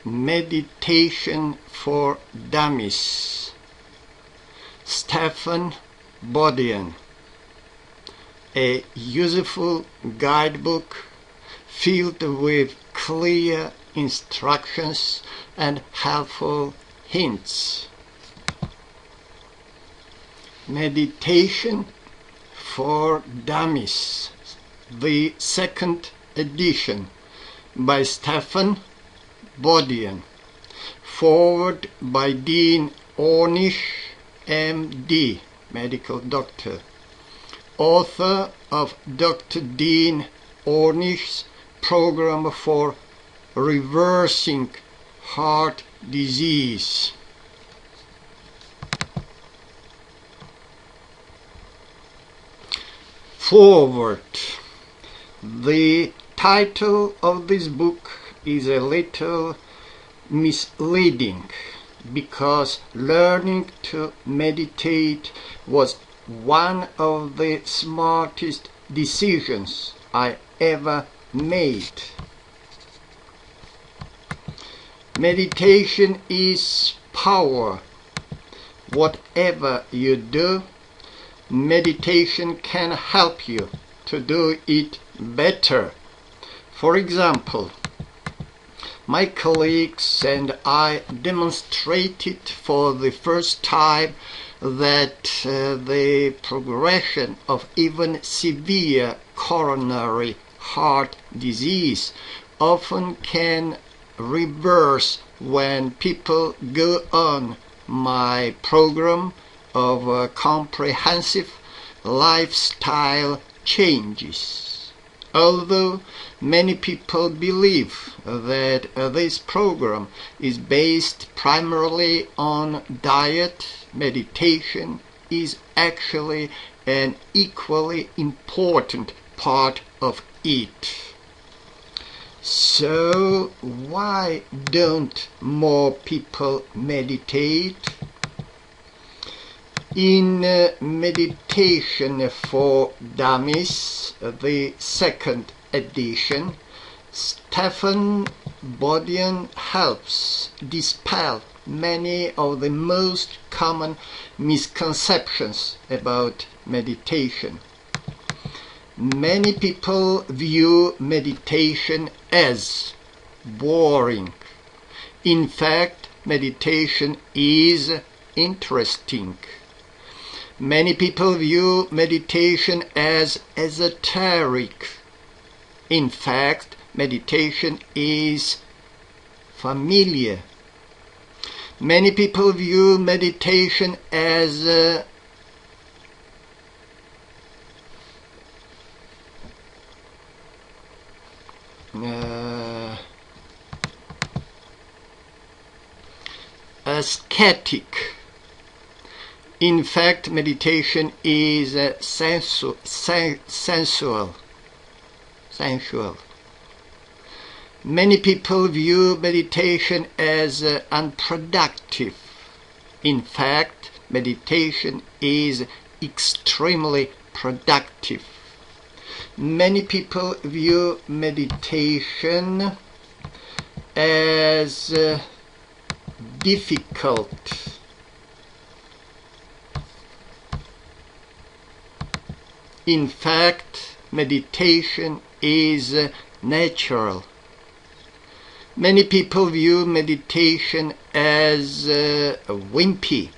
Meditation for Dummies, Stephan Bodian. A useful guidebook filled with clear instructions and helpful hints. Meditation for Dummies, the second edition, by Stephan Bodian. Forward by Dean Ornish, M.D., medical doctor, author of Dr. Dean Ornish's program for reversing heart disease. Forward. The title of this book is a little misleading because learning to meditate was one of the smartest decisions I ever made. Meditation is power. Whatever you do, meditation can help you to do it better. For example, my colleagues and I demonstrated for the first time that the progression of even severe coronary heart disease often can reverse when people go on my program of comprehensive lifestyle changes. Although many people believe that this program is based primarily on diet, meditation is actually an equally important part of it. So why don't more people meditate? In Meditation for Dummies, the second edition, Stephan Bodian helps dispel many of the most common misconceptions about meditation. Many people view meditation as boring. In fact, meditation is interesting. Many people view meditation as esoteric. In fact, meditation is familiar. Many people view meditation as ascetic. In fact, meditation is sensual. Many people view meditation as unproductive. In fact, meditation is extremely productive. Many people view meditation as difficult. In fact, meditation is natural. Many people view meditation as wimpy.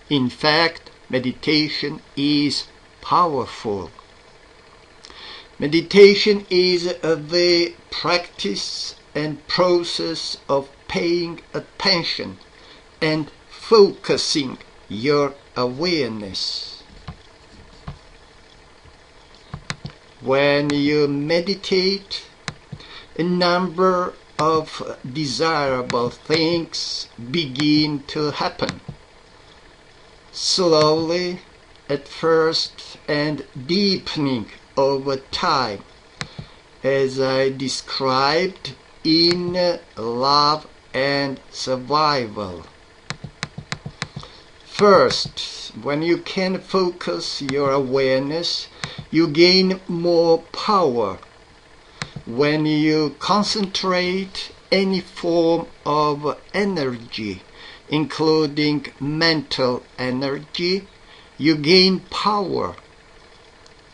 In fact, meditation is powerful. Meditation is the practice and process of paying attention and focusing your awareness. When you meditate, a number of desirable things begin to happen. Slowly at first and deepening over time, as I described in Love and Survival. First, when you can focus your awareness, you gain more power. When you concentrate any form of energy, including mental energy, you gain power.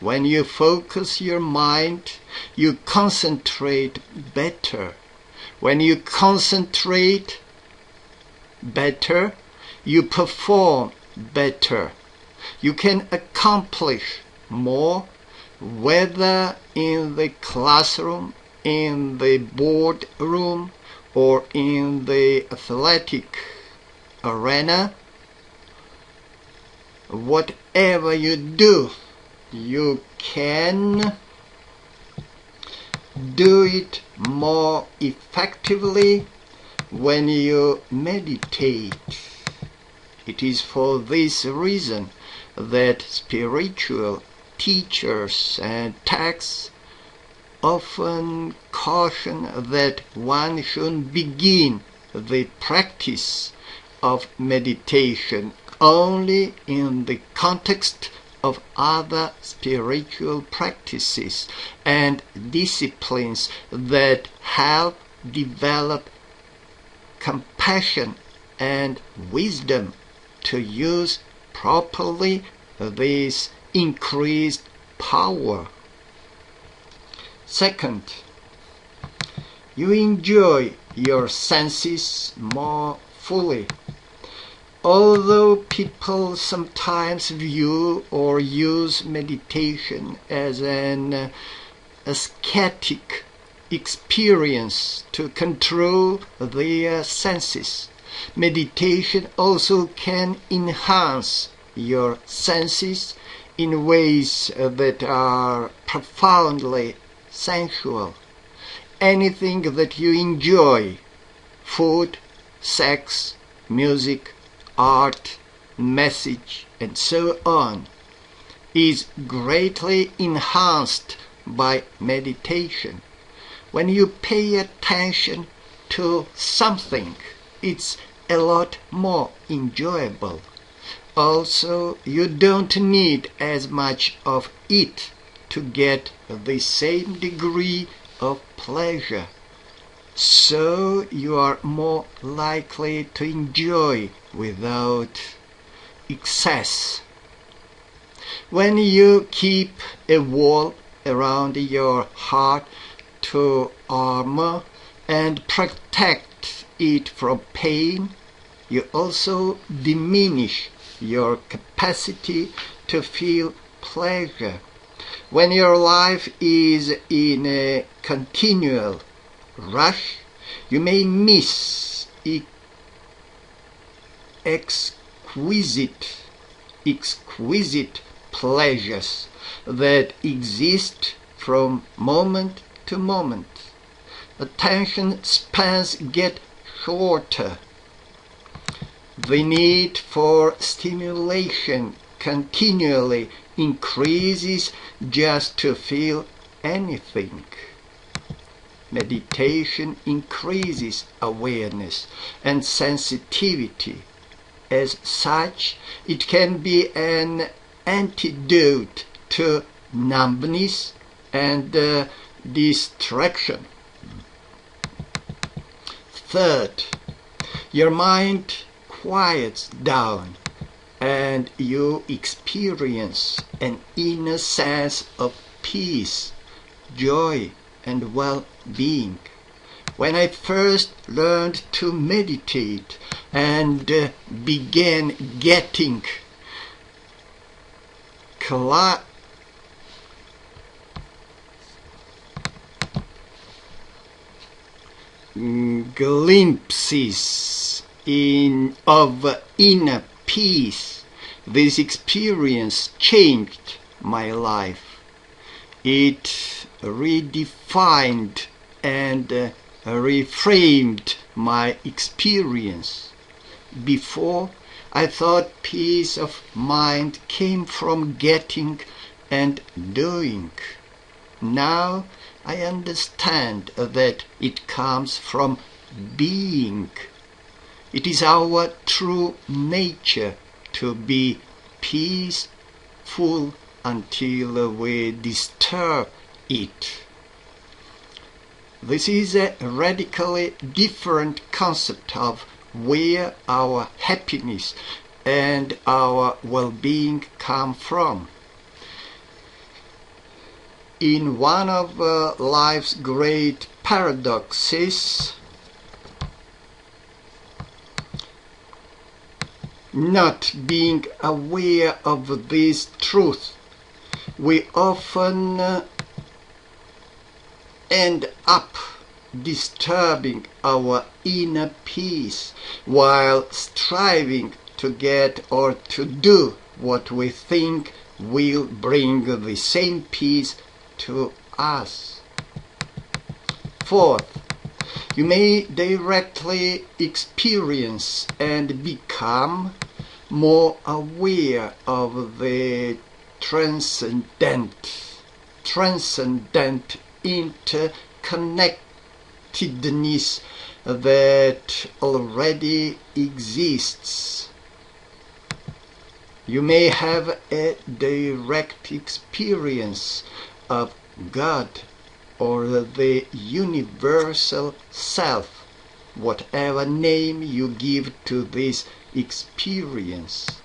When you focus your mind, you concentrate better. When you concentrate better, you perform better. You can accomplish more, whether in the classroom, in the boardroom, or in the athletic arena. Whatever you do, you can do it more effectively when you meditate. It is for this reason that spiritual teachers and texts often caution that one should begin the practice of meditation only in the context of other spiritual practices and disciplines that help develop compassion and wisdom to use properly this increased power. Second, you enjoy your senses more fully. Although people sometimes view or use meditation as an ascetic experience to control their senses, meditation also can enhance your senses in ways that are profoundly sensual. Anything that you enjoy, food, sex, music, art, message, and so on, is greatly enhanced by meditation. When you pay attention to something, it's a lot more enjoyable. Also, you don't need as much of it to get the same degree of pleasure. So you are more likely to enjoy without excess. When you keep a wall around your heart to armor and protect it from pain, you also diminish your capacity to feel pleasure. When your life is in a continual rush, you may miss exquisite pleasures that exist from moment to moment. Attention spans get shorter. The need for stimulation continually increases just to feel anything. Meditation increases awareness and sensitivity. As such, it can be an antidote to numbness and distraction. Third, your mind quiets down and you experience an inner sense of peace, joy, and well-being. When I first learned to meditate and began getting glimpses of inner peace, this experience changed my life. It redefined and reframed my experience. Before, I thought peace of mind came from getting and doing. Now I understand that it comes from being. It is our true nature to be peaceful until we disturb it. This is a radically different concept of where our happiness and our well-being come from. In one of life's great paradoxes, not being aware of this truth, we often end up disturbing our inner peace while striving to get or to do what we think will bring the same peace to us. Fourth, you may directly experience and become more aware of the transcendent interconnectedness that already exists. You may have a direct experience of God or the universal self, whatever name you give to this experience.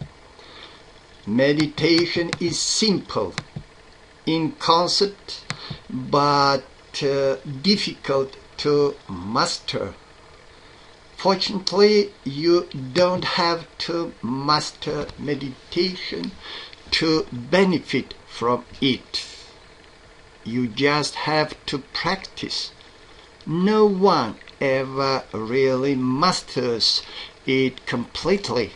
Meditation is simple in concept, but difficult to master. Fortunately, you don't have to master meditation to benefit from it. You just have to practice. No one ever really masters it completely,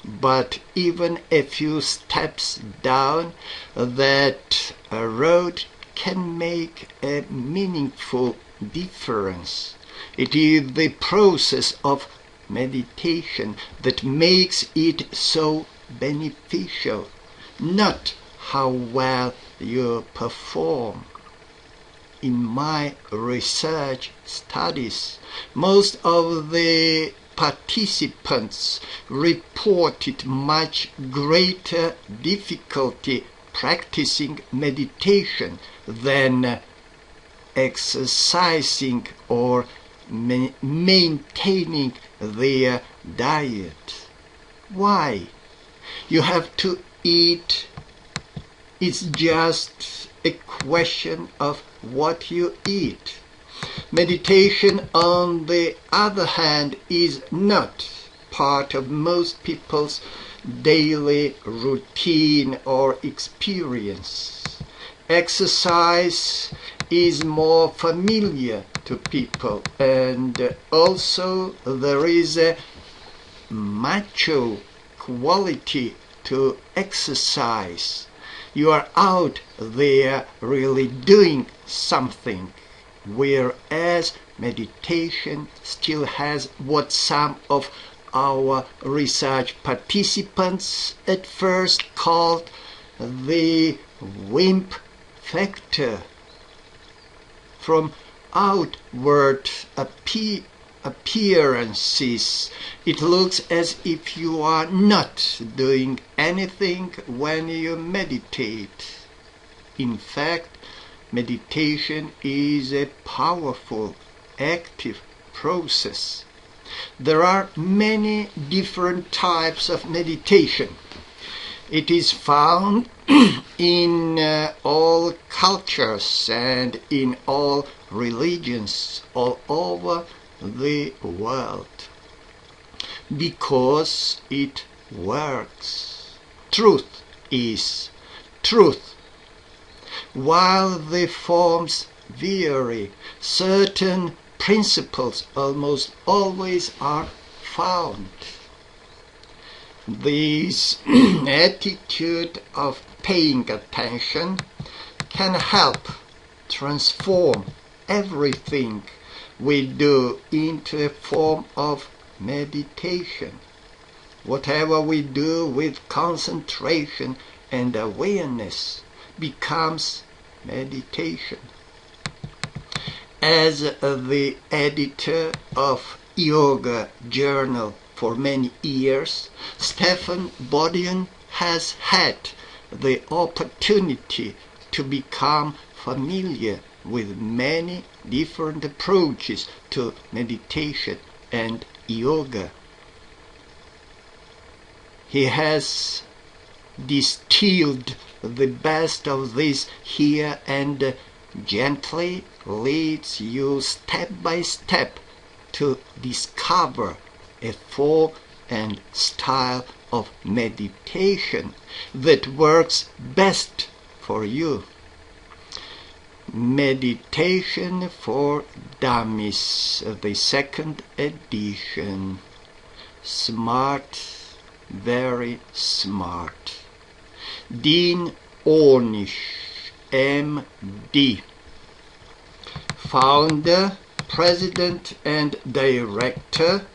but even a few steps down that road can make a meaningful difference. It is the process of meditation that makes it so beneficial, not how well you perform. In my research studies, most of the participants reported much greater difficulty practicing meditation than exercising or maintaining their diet. Why? You have to eat. It's just a question of what you eat. Meditation, on the other hand, is not part of most people's daily routine or experience. Exercise is more familiar to people, and also there is a macho quality to exercise. You are out there really doing something, whereas meditation still has what some of our research participants at first called the wimp factor. From outward appearances, it looks as if you are not doing anything when you meditate. In fact, meditation is a powerful, active process. There are many different types of meditation. It is found in all cultures and in all religions all over the world, because it works. Truth is truth. While the forms vary, certain principles almost always are found. This attitude of paying attention can help transform everything we do into a form of meditation. Whatever we do with concentration and awareness becomes meditation. As the editor of Yoga Journal for many years, Stephan Bodian has had the opportunity to become familiar with many different approaches to meditation and yoga. He has distilled the best of this here and gently leads you step by step to discover a form and style of meditation that works best for you. Meditation for Dummies, the second edition. Smart, very smart. Dean Ornish, MD. Founder, President and Director,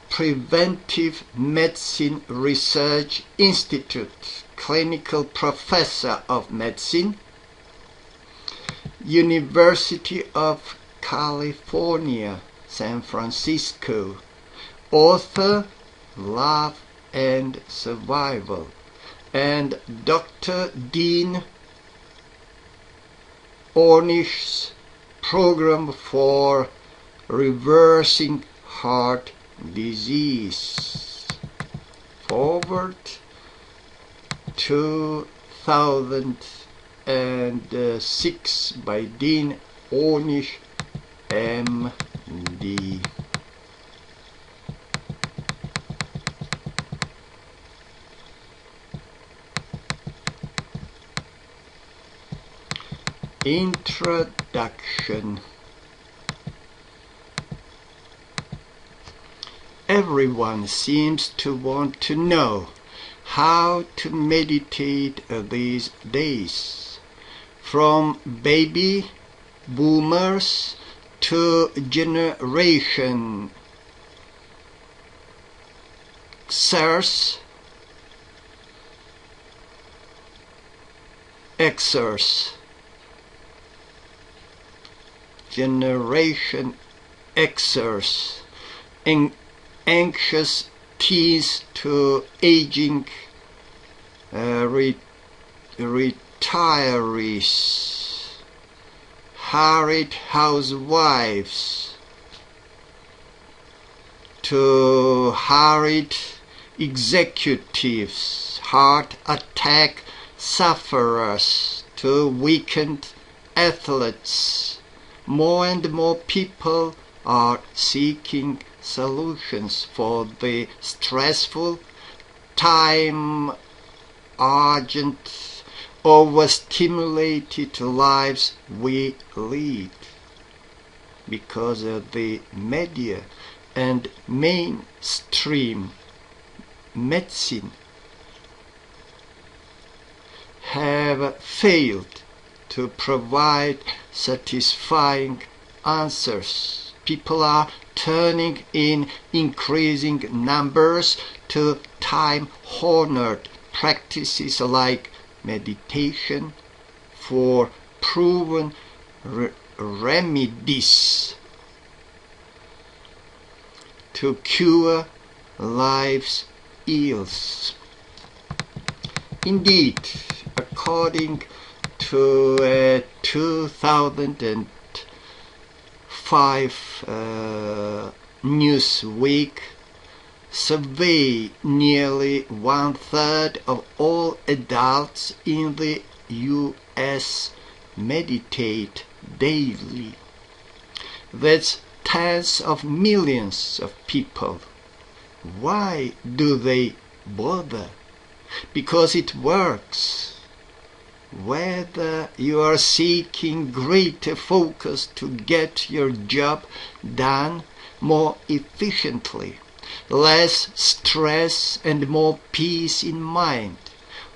Preventive Medicine Research Institute, Clinical Professor of Medicine, University of California, San Francisco, author, Love and Survival, and Dr. Dean Ornish's program for reversing heart disease. Forward 2006 by Dean Ornish, MD. Introduction. Everyone seems to want to know how to meditate these days, from baby boomers to generation Xers, Generation Xers, anxious teens to aging retirees, harried housewives to harried executives, heart attack sufferers to weakened athletes. More and more people are seeking solutions for the stressful, time-urgent, overstimulated lives we lead, because of the media and mainstream medicine have failed to provide satisfying answers. People are turning in increasing numbers to time-honored practices like meditation for proven remedies to cure life's ills. Indeed, according to a 2005 Newsweek survey, nearly 1/3 of all adults in the US meditate daily. That's tens of millions of people. Why do they bother? Because it works. Whether you are seeking greater focus to get your job done more efficiently, less stress and more peace in mind,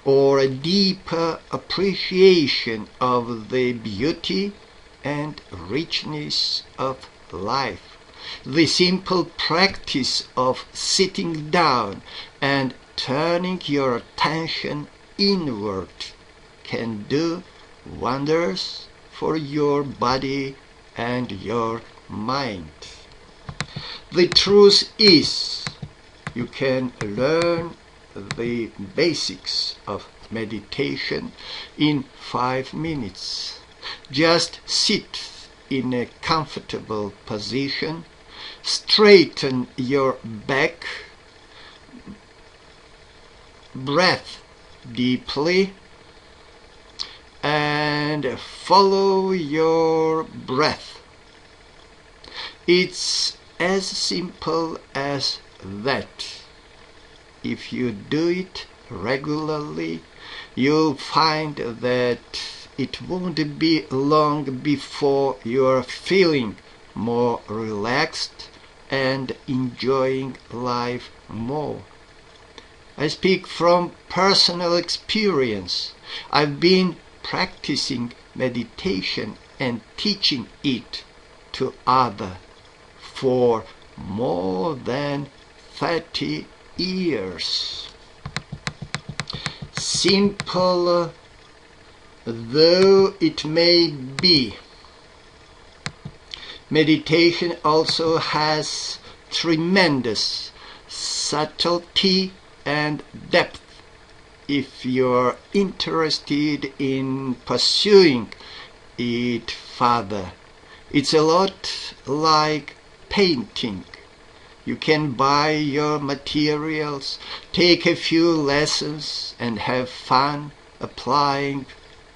or a deeper appreciation of the beauty and richness of life, the simple practice of sitting down and turning your attention inward can do wonders for your body and your mind. The truth is, you can learn the basics of meditation in 5 minutes. Just sit in a comfortable position. Straighten your back. Breathe deeply and follow your breath. It's as simple as that. If you do it regularly, you'll find that it won't be long before you're feeling more relaxed and enjoying life more. I speak from personal experience. I've been practicing meditation and teaching it to others for more than 30 years. Simple though it may be, meditation also has tremendous subtlety and depth if you're interested in pursuing it further. It's a lot like painting. You can buy your materials, take a few lessons, and have fun applying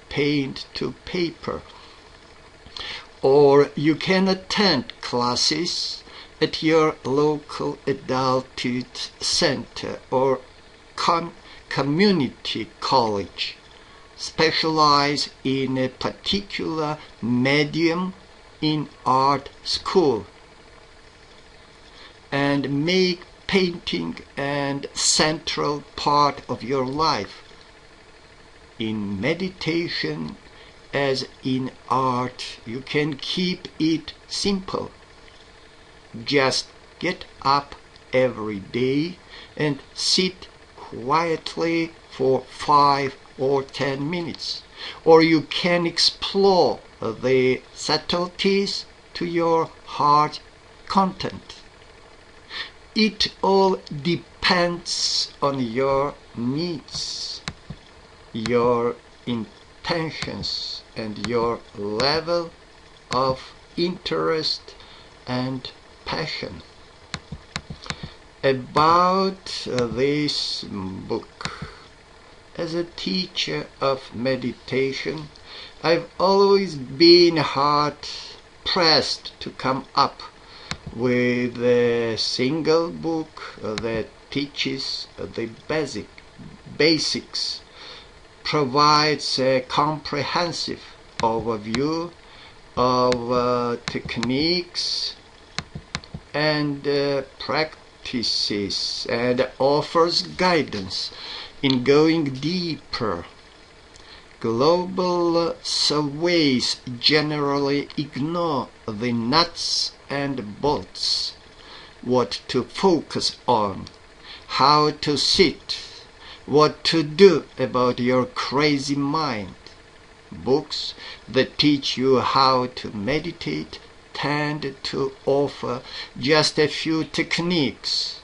paint to paper. Or you can attend classes at your local adulthood center or community college. Specialize in a particular medium in art school and make painting a central part of your life. In meditation, as in art, you can keep it simple. Just get up every day and sit quietly for 5 or 10 minutes. Or you can explore the subtleties to your heart content. It all depends on your needs, your intentions, and your level of interest and passion. About this book, as a teacher of meditation, I've always been hard pressed to come up with a single book that teaches the basics, provides a comprehensive overview of techniques and practices, and offers guidance in going deeper. Global surveys generally ignore the nuts and bolts, what to focus on, how to sit, what to do about your crazy mind. Books that teach you how to meditate tend to offer just a few techniques,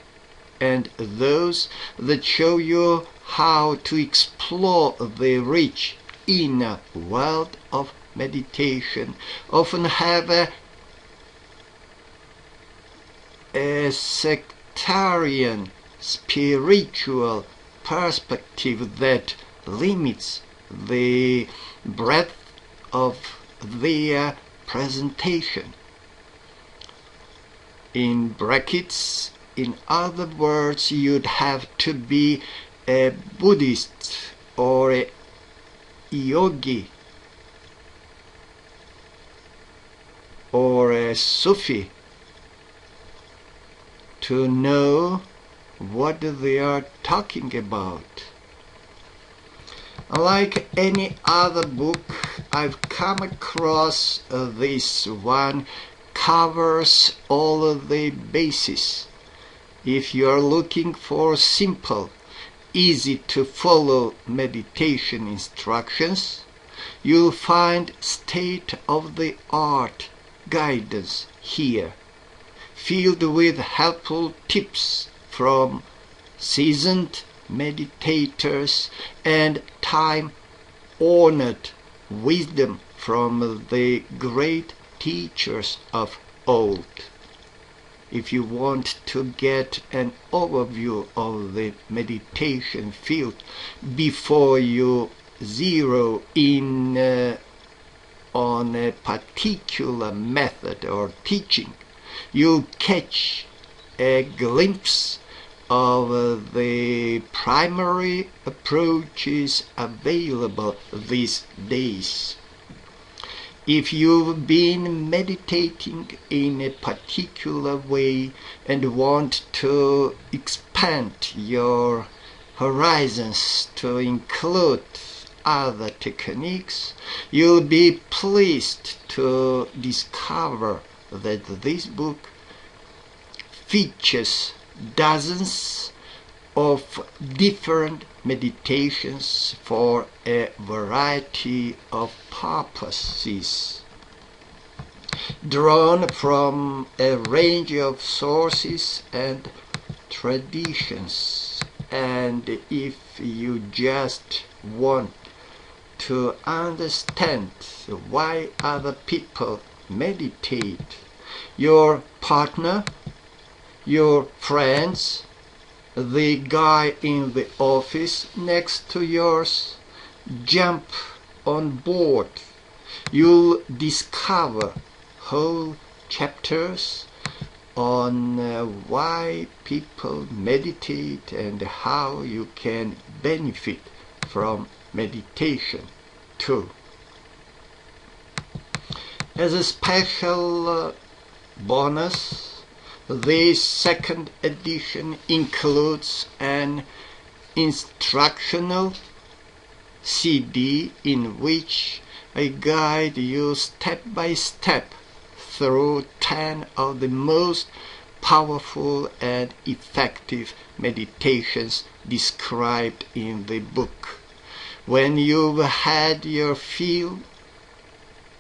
and those that show you how to explore the rich inner world of meditation often have a sectarian spiritual perspective that limits the breadth of their presentation. In brackets, in other words, you'd have to be a Buddhist or a yogi or a Sufi to know what they are talking about. Unlike any other book I've come across, this one covers all of the bases. If you are looking for simple, easy to follow meditation instructions, you'll find state-of-the-art guidance here, filled with helpful tips from seasoned meditators and time-honored wisdom from the great teachers of old. If you want to get an overview of the meditation field before you zero in on a particular method or teaching, you'll catch a glimpse of the primary approaches available these days. If you've been meditating in a particular way and want to expand your horizons to include other techniques, you'll be pleased to discover that this book features dozens of different meditations for a variety of purposes, drawn from a range of sources and traditions. And if you just want to understand why other people meditate, your partner, your friends, the guy in the office next to yours, jump on board. You'll discover whole chapters on why people meditate and how you can benefit from meditation too. As a special bonus, this second edition includes an instructional CD in which I guide you step by step through 10 of the most powerful and effective meditations described in the book. When you've had your fill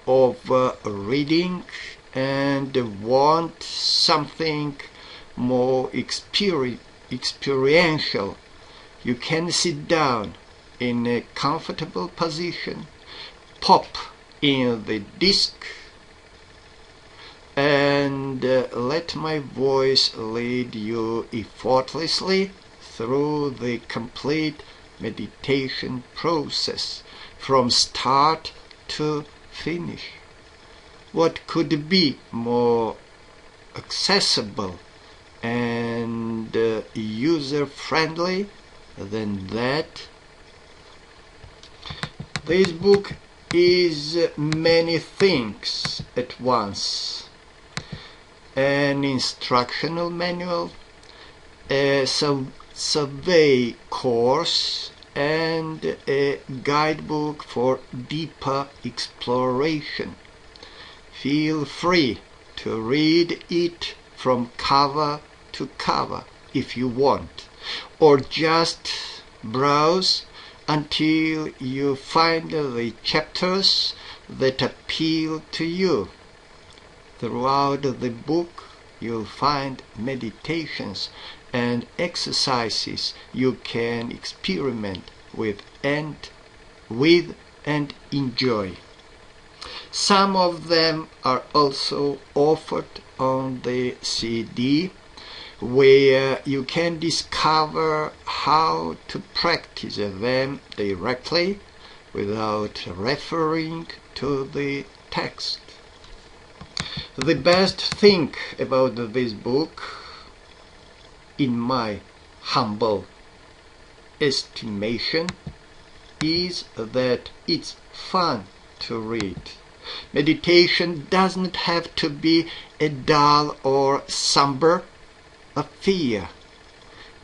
of reading and want something more experiential, you can sit down in a comfortable position, pop in the disc, and let my voice lead you effortlessly through the complete meditation process from start to finish. What could be more accessible and user-friendly than that? This book is many things at once: an instructional manual, a survey course, and a guidebook for deeper exploration. Feel free to read it from cover to cover if you want, or just browse until you find the chapters that appeal to you. Throughout the book, you'll find meditations and exercises you can experiment with and enjoy. Some of them are also offered on the CD, where you can discover how to practice them directly without referring to the text. The best thing about this book, in my humble estimation, is that it's fun to read. Meditation doesn't have to be a dull or somber affair.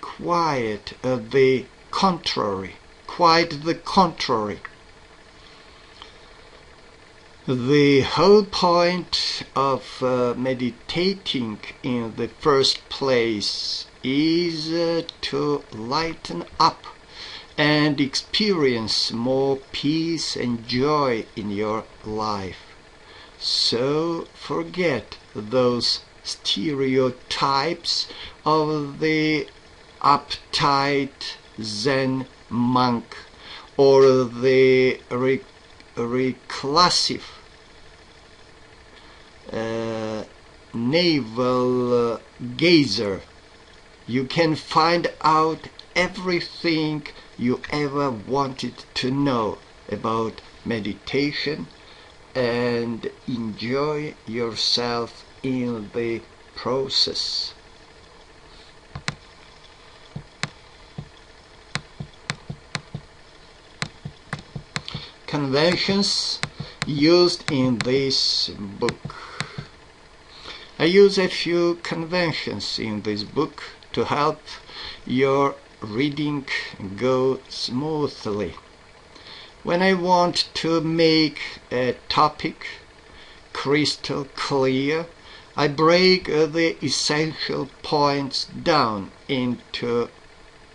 Quite the contrary. The whole point of meditating in the first place is to lighten up and experience more peace and joy in your life. So forget those stereotypes of the uptight Zen monk or navel gazer. You can find out everything you ever wanted to know about meditation and enjoy yourself in the process. Conventions used in this book. I use a few conventions in this book to help your reading go smoothly. When I want to make a topic crystal clear, I break the essential points down into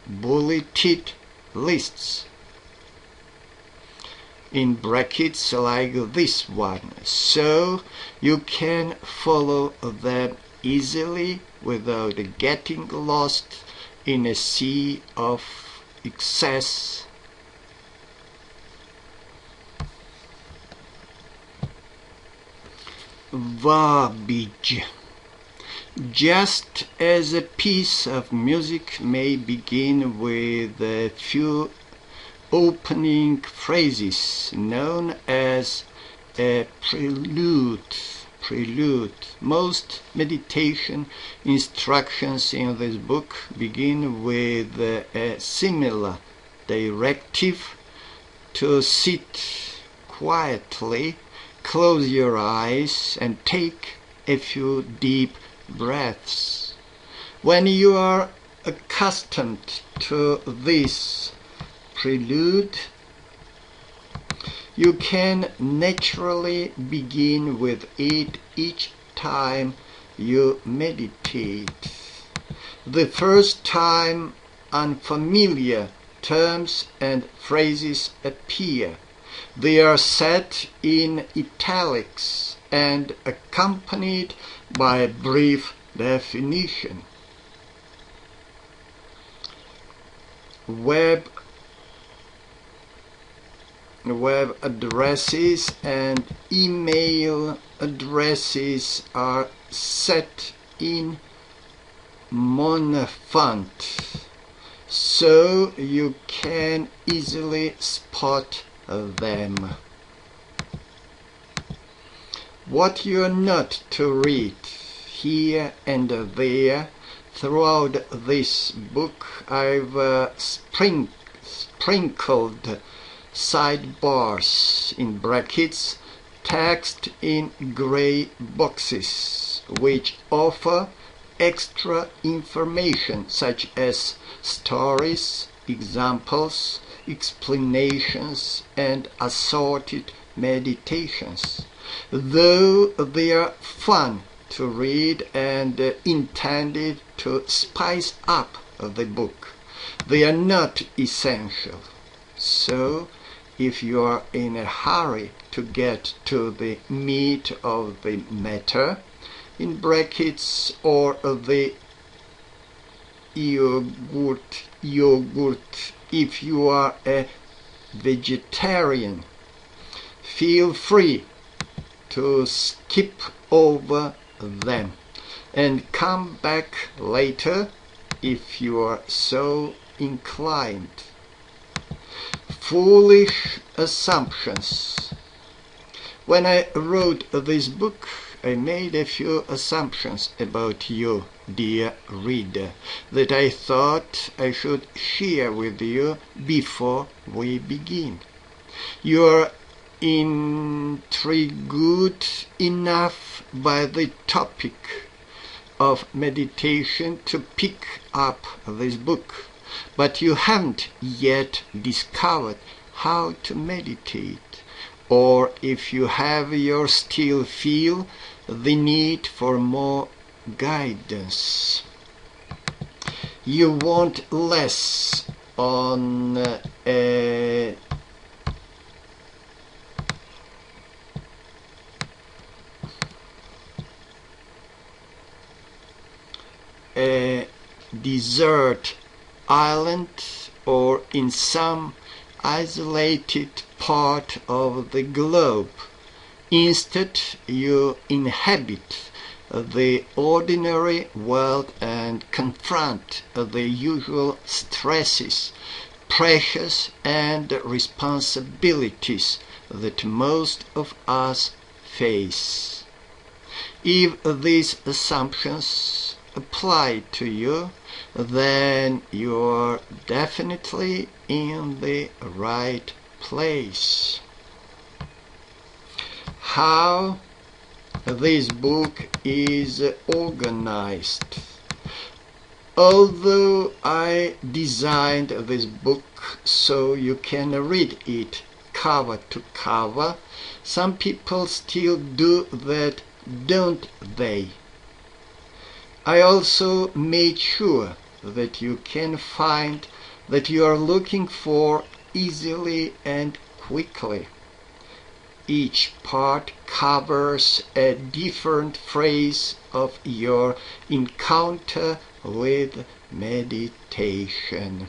bulleted lists in brackets like this one, so you can follow them easily without getting lost in a sea of excess. Verbiage. Just as a piece of music may begin with a few opening phrases known as a prelude. Most meditation instructions in this book begin with a similar directive to sit quietly, close your eyes, and take a few deep breaths. When you are accustomed to this prelude, you can naturally begin with it each time you meditate. The first time unfamiliar terms and phrases appear, they are set in italics and accompanied by a brief definition. Web addresses and email addresses are set in monofont, so you can easily spot them. What you are not to read here and there throughout this book, I've sprinkled sidebars in brackets, text in gray boxes, which offer extra information such as stories, examples, explanations, and assorted meditations. Though they are fun to read and intended to spice up the book, they are not essential. So, if you are in a hurry to get to the meat of the matter, in brackets, or the yogurt, if you are a vegetarian, feel free to skip over them and come back later if you are so inclined. Foolish assumptions. When I wrote this book, I made a few assumptions about you, dear reader, that I thought I should share with you before we begin. You are intrigued enough by the topic of meditation to pick up this book, but you haven't yet discovered how to meditate, or if you have, you still feel the need for more guidance. You want less on a desert island or in some isolated part of the globe. Instead, you inhabit the ordinary world and confront the usual stresses, pressures, and responsibilities that most of us face. If these assumptions apply to you, then you're definitely in the right place. How this book is organized. Although I designed this book so you can read it cover to cover, some people still do that, don't they? I also made sure that you can find that you are looking for easily and quickly. Each part covers a different phase of your encounter with meditation.